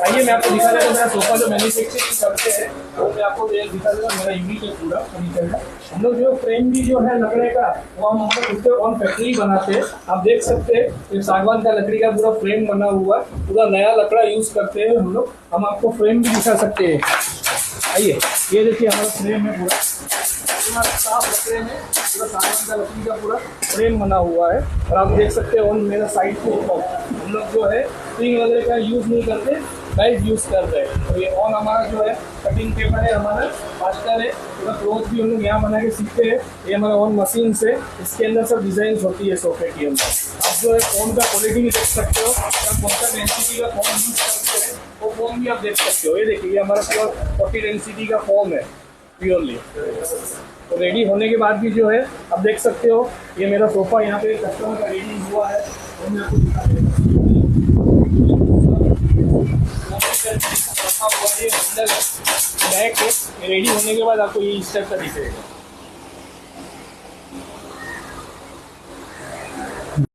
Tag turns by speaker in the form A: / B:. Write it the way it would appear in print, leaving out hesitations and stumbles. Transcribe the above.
A: आइए मैं आपको दिखा देता हूँ मेरा सोफा जो मैन्युफैक्चरिंग करते हैं वो मैं आपको दिखा देता हूँ। मेरा यूनिक है पूरा फर्नीचर का। हम लोग जो फ्रेम भी जो है लकड़े का वो हम खुद से ऑन फैक्ट्री बनाते हैं। आप देख सकते हैं ये सागवान का लकड़ी का पूरा फ्रेम बना हुआ है, पूरा नया लकड़ा यूज़ करते हैं हम लोग। हम आपको फ्रेम भी दिखा सकते हैं। आइए ये देखिए हमारा फ्रेम है पूरा साफ लकड़े में, पूरा सागवान का लकड़ी का पूरा फ्रेम बना हुआ है। और आप देख सकते हैं ऑन मेरा साइड के ऊपर हम लोग जो है स्प्रिंग वगैरह का यूज़ नहीं करते, गाइड यूज़ कर रहे हैं। तो ये ऑन हमारा जो है कटिंग पेपर है, हमारा मास्टर है, पूरा क्लोथ भी हम लोग यहाँ बना के सीखते हैं। ये हमारा ऑन मशीन से इसके अंदर सब डिज़ाइन होती है सोफे की अंदर। आप जो है फोन का क्वालिटी भी देख सकते हो, आप कौन सा डेंसिटी का फोन यूज़ करते हैं वो फोन भी आप देख सकते हो। ये देखिए ये हमारा प्योर 40 डेंसिटी का फोम है प्योरली। तो रेडी होने के बाद भी जो है आप देख सकते हो ये मेरा सोफ़ा यहाँ पे कस्टमर का रेडी हुआ है। तो मैं आपको दिखा देता हूँ। रखा हुआ है अंदर बैग के रेडी होने के बाद आपको ये इस टाइप का दिखेगा।